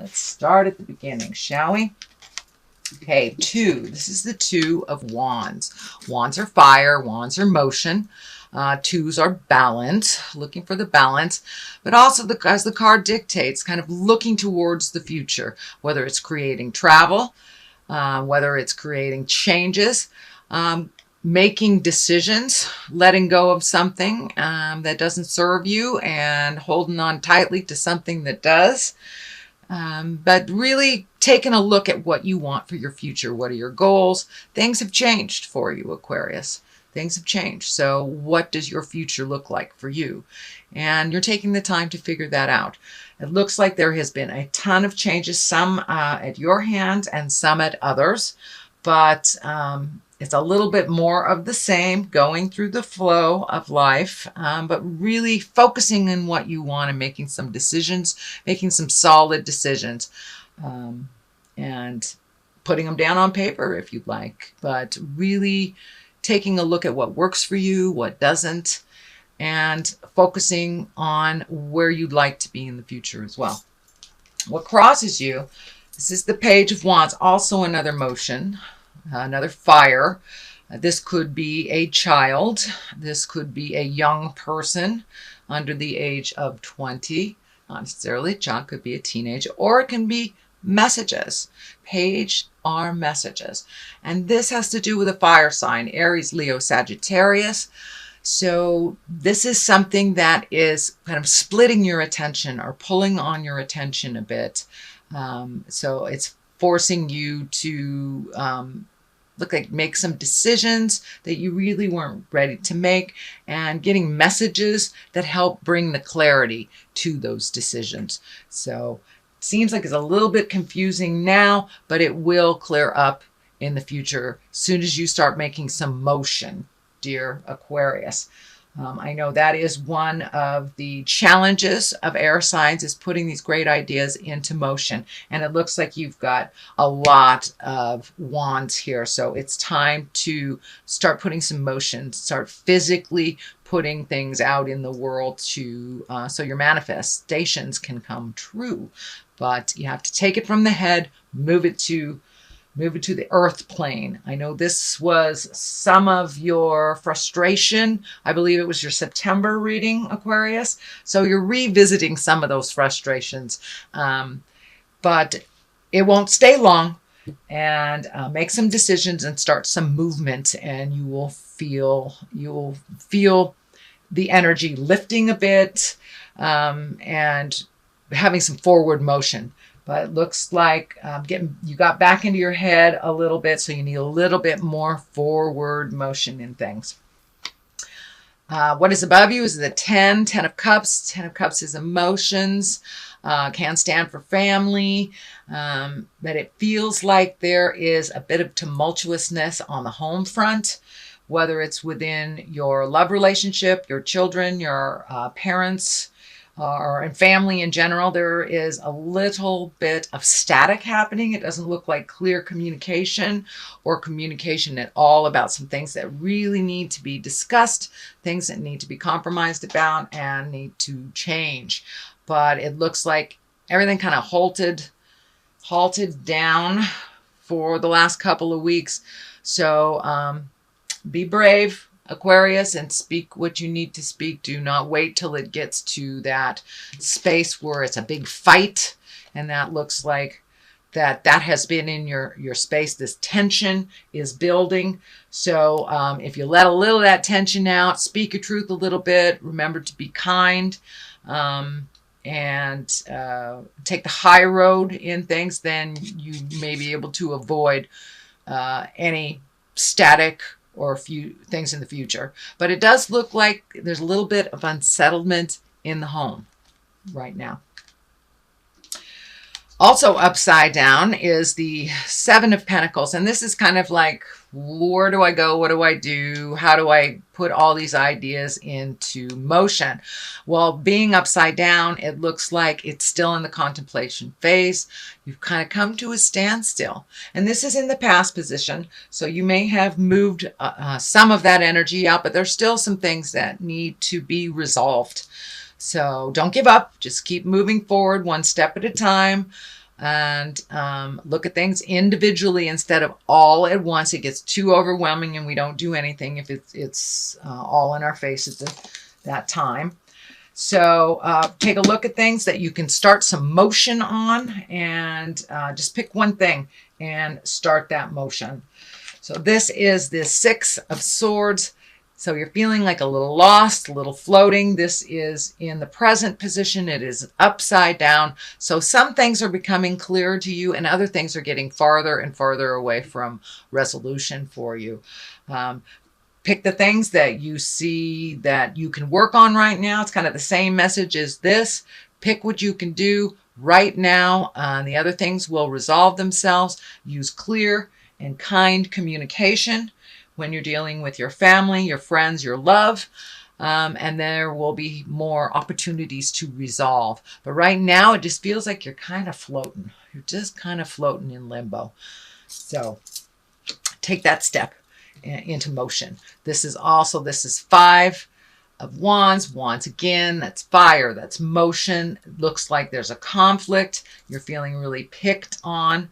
Let's start at the beginning, shall we? Okay, 2. This is the 2 of Wands. Wands are fire. Wands are motion. 2s are balance, looking for the balance, but also, as the card dictates, kind of looking towards the future, whether it's creating travel, whether it's creating changes, making decisions, letting go of something that doesn't serve you and holding on tightly to something that does. But really taking a look at what you want for your future. What are your goals? Things have changed for you, Aquarius. Things have changed. So what does your future look like for you? And you're taking the time to figure that out. It looks like there has been a ton of changes, some at your hand and some at others. But it's a little bit more of the same, going through the flow of life, but really focusing on what you want and making some decisions, making some solid decisions, and putting them down on paper if you'd like, but really taking a look at what works for you, what doesn't, and focusing on where you'd like to be in the future as well. What crosses you, this is the Page of Wands, also another motion, another fire. This could be a child. This could be a young person under the age of 20. Not necessarily a child, could be a teenager, or it can be messages. Page are messages. And this has to do with a fire sign, Aries, Leo, Sagittarius. So this is something that is kind of splitting your attention or pulling on your attention a bit. So it's forcing you to make some decisions that you really weren't ready to make, and getting messages that help bring the clarity to those decisions. So it seems like it's a little bit confusing now, but it will clear up in the future as soon as you start making some motion, dear Aquarius. I know that is one of the challenges of air signs, is putting these great ideas into motion. And it looks like you've got a lot of wands here. So it's time to start putting some motion, start physically putting things out in the world to so your manifestations can come true. But you have to take it from the head, move it to the earth plane. I know this was some of your frustration. I believe it was your September reading, Aquarius. So you're revisiting some of those frustrations. But it won't stay long. And make some decisions and start some movement, and you will feel the energy lifting a bit, and having some forward motion. But it looks like you got back into your head a little bit, so you need a little bit more forward motion in things. What is above you is the 10 of Cups. 10 of Cups is emotions, can stand for family, but it feels like there is a bit of tumultuousness on the home front, whether it's within your love relationship, your children, your parents, or in family in general. There is a little bit of static happening. It doesn't look like clear communication or communication at all about some things that really need to be discussed, things that need to be compromised about and need to change. But it looks like everything kind of halted down for the last couple of weeks. So be brave, Aquarius, and speak what you need to speak. Do not wait till it gets to that space where it's a big fight, and that looks like that has been in your space. This tension is building. So if you let a little of that tension out, speak your truth a little bit, remember to be kind, and take the high road in things, then you may be able to avoid any static or a few things in the future. But it does look like there's a little bit of unsettlement in the home right now. Also upside down is the 7 of Pentacles. And this is kind of like, where do I go? What do I do? How do I put all these ideas into motion? Well, being upside down, it looks like it's still in the contemplation phase. You've kind of come to a standstill. And this is in the past position. So you may have moved some of that energy out, but there's still some things that need to be resolved. So don't give up. Just keep moving forward one step at a time. and look at things individually instead of all at once. It gets too overwhelming and we don't do anything if it's all in our face at that time. So take a look at things that you can start some motion on, and just pick one thing and start that motion. So this is the Six of Swords. So you're feeling like a little lost, a little floating. This is in the present position. It is upside down. So some things are becoming clearer to you and other things are getting farther and farther away from resolution for you. Pick the things that you see that you can work on right now. It's kind of the same message as this. Pick what you can do right now. The other things will resolve themselves. Use clear and kind communication when you're dealing with your family, your friends, your love, and there will be more opportunities to resolve. But right now, it just feels like you're kind of floating. You're just kind of floating in limbo. So take that step into motion. This is Five of Wands. Wands again, that's fire, that's motion. It looks like there's a conflict. You're feeling really picked on.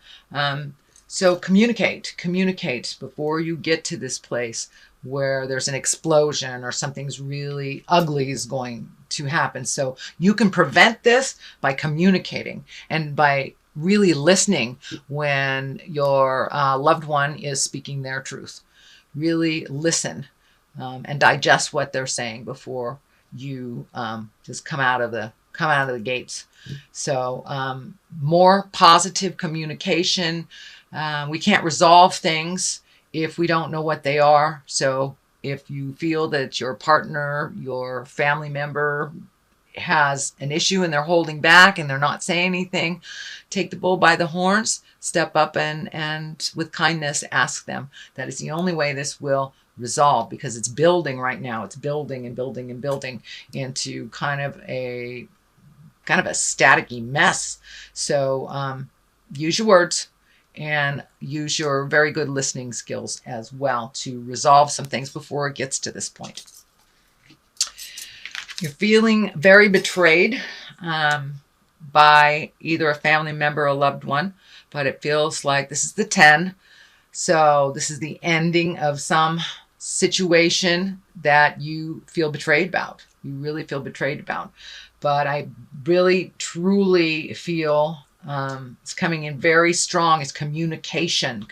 So communicate before you get to this place where there's an explosion or something's really ugly is going to happen. So you can prevent this by communicating and by really listening when your loved one is speaking their truth. Really listen and digest what they're saying before you just come out of the gates. So more positive communication. We can't resolve things if we don't know what they are. So if you feel that your partner, your family member has an issue and they're holding back and they're not saying anything, take the bull by the horns, step up and with kindness ask them. That is the only way this will resolve, because it's building right now. It's building and building and building into kind of a staticky mess. So use your words and use your very good listening skills as well to resolve some things before it gets to this point. You're feeling very betrayed by either a family member or a loved one, but it feels like this is the 10. So this is the ending of some situation that you feel betrayed about. You really feel betrayed about. But I really, truly feel it's coming in very strong. It's communication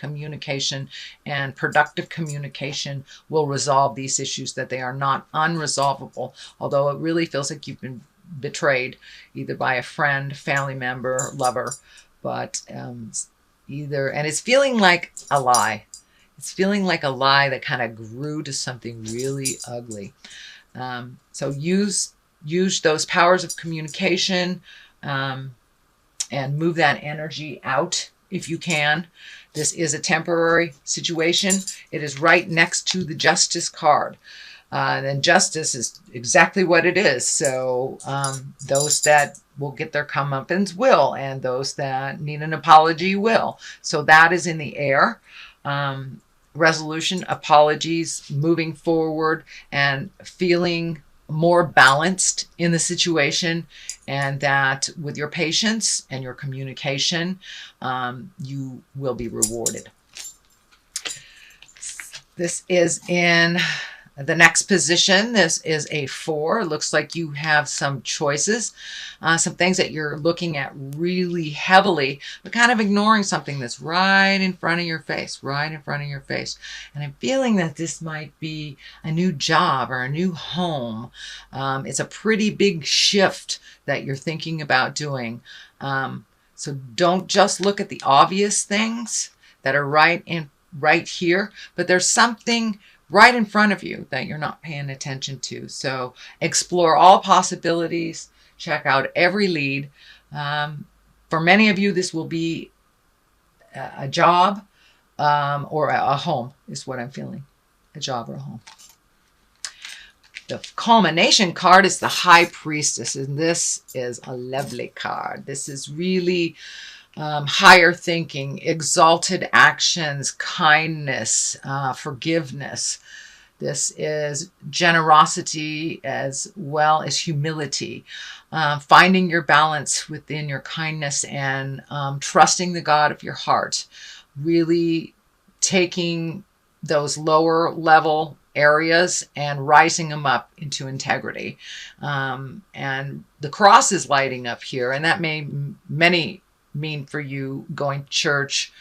and productive communication will resolve these issues, that they are not unresolvable. Although it really feels like you've been betrayed either by a friend, family member, lover, but and it's feeling like a lie. It's feeling like a lie that kind of grew to something really ugly. So use those powers of communication and move that energy out if you can. This is a temporary situation. It is right next to the Justice card. And justice is exactly what it is. So those that will get their comeuppance will, and those that need an apology will. So that is in the air. Resolution, apologies, moving forward, and feeling more balanced in the situation, and that with your patience and your communication, you will be rewarded. This is in the next position. This is a 4. It looks like you have some choices, some things that you're looking at really heavily, but kind of ignoring something that's right in front of your face, And I'm feeling that this might be a new job or a new home. It's a pretty big shift that you're thinking about doing. So don't just look at the obvious things that are right here, but there's something right in front of you that you're not paying attention to. So explore all possibilities, check out every lead. For many of you, this will be a job or a home is what I'm feeling, a job or a home. The culmination card is the High Priestess, and this is a lovely card. This is really higher thinking, exalted actions, kindness, forgiveness. This is generosity as well as humility, finding your balance within your kindness and trusting the God of your heart, really taking those lower level areas and rising them up into integrity. And the cross is lighting up here, and that may many mean for you going to church,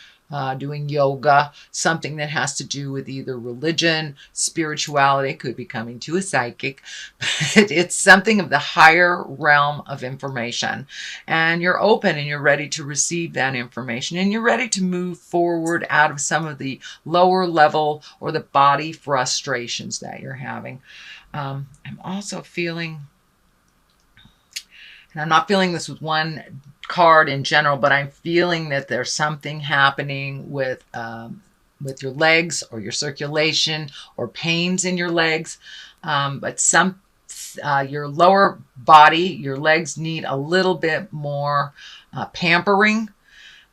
doing yoga, something that has to do with either religion, spirituality, could be coming to a psychic. It's something of the higher realm of information. And you're open and you're ready to receive that information. And you're ready to move forward out of some of the lower level or the body frustrations that you're having. I'm also feeling, and I'm not feeling this with one card in general, but I'm feeling that there's something happening with your legs or your circulation or pains in your legs. But your lower body, your legs need a little bit more pampering.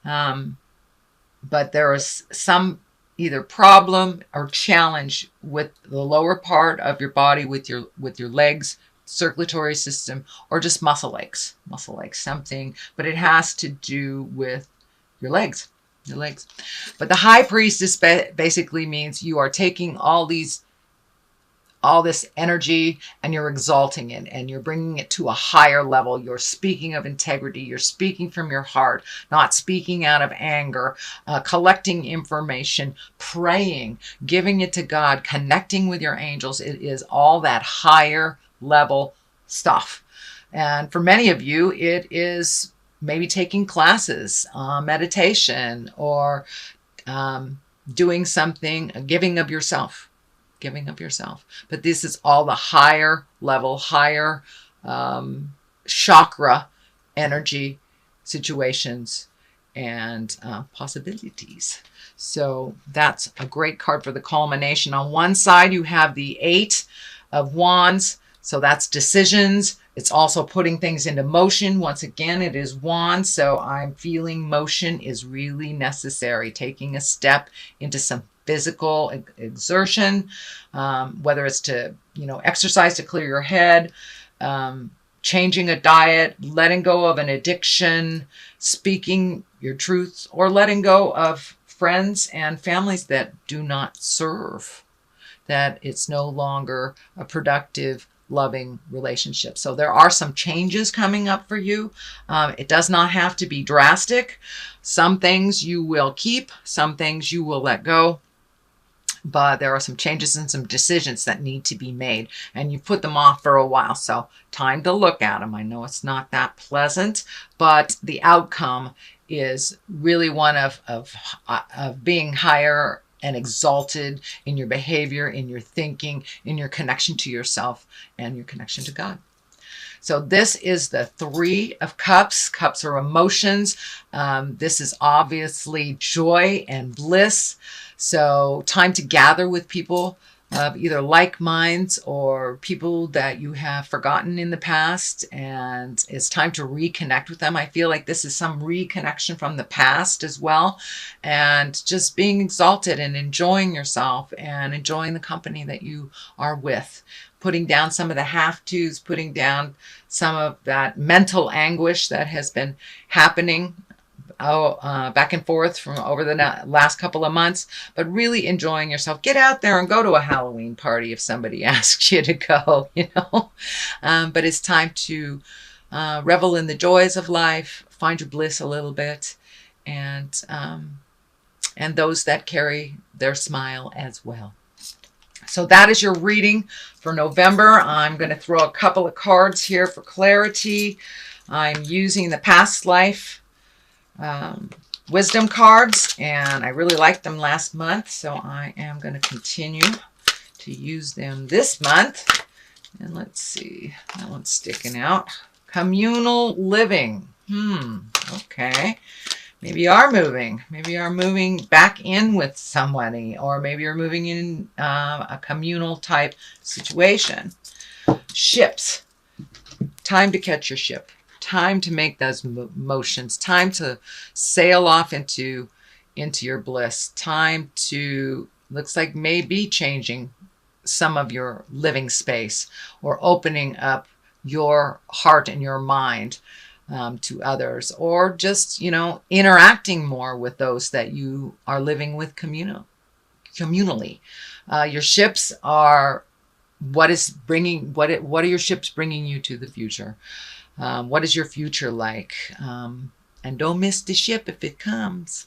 But there is some either problem or challenge with the lower part of your body, with your legs, circulatory system, or just muscle aches, something, but it has to do with your legs. But the high priestess basically means you are taking all this energy and you're exalting it and you're bringing it to a higher level. You're speaking of integrity. You're speaking from your heart, not speaking out of anger, collecting information, praying, giving it to God, connecting with your angels. It is all that higher level stuff. And for many of you, it is maybe taking classes, meditation, or doing something, giving of yourself. But this is all the higher level, higher chakra energy situations and possibilities. So that's a great card for the culmination. On one side, you have the 8 of Wands. So that's decisions. It's also putting things into motion. Once again, it is Wands. So I'm feeling motion is really necessary. Taking a step into some physical exertion, whether it's to, exercise to clear your head, changing a diet, letting go of an addiction, speaking your truth, or letting go of friends and families that do not serve, that it's no longer a productive, loving relationship. So there are some changes coming up for you. It does not have to be drastic. Some things you will keep, some things you will let go. But there are some changes and some decisions that need to be made. And you put them off for a while. So time to look at them. I know it's not that pleasant, but the outcome is really one of being higher and exalted in your behavior, in your thinking, in your connection to yourself and your connection to God. So this is the 3 of Cups. Cups are emotions. This is obviously joy and bliss. So time to gather with people of either like minds or people that you have forgotten in the past, and it's time to reconnect with them. I feel like this is some reconnection from the past as well, and just being exalted and enjoying yourself and enjoying the company that you are with. Putting down some of the have-tos, putting down some of that mental anguish that has been happening back and forth from over the last couple of months, but really enjoying yourself. Get out there and go to a Halloween party if somebody asks you to go, but it's time to revel in the joys of life, find your bliss a little bit, and those that carry their smile as well. So that is your reading for November. I'm going to throw a couple of cards here for clarity. I'm using the past life wisdom cards, and I really liked them last month, so I am going to continue to use them this month. And let's see, that one's sticking out. Communal living. Okay. Maybe you are moving. Maybe you are moving back in with somebody, or maybe you're moving in a communal type situation. Ships. Time to catch your ship. Time to make those motions. Time to sail off into your bliss. Time to, looks like maybe changing some of your living space, or opening up your heart and your mind to others, or just, interacting more with those that you are living with communally. Your ships are what are your ships bringing you to the future? What is your future like? And don't miss the ship if it comes.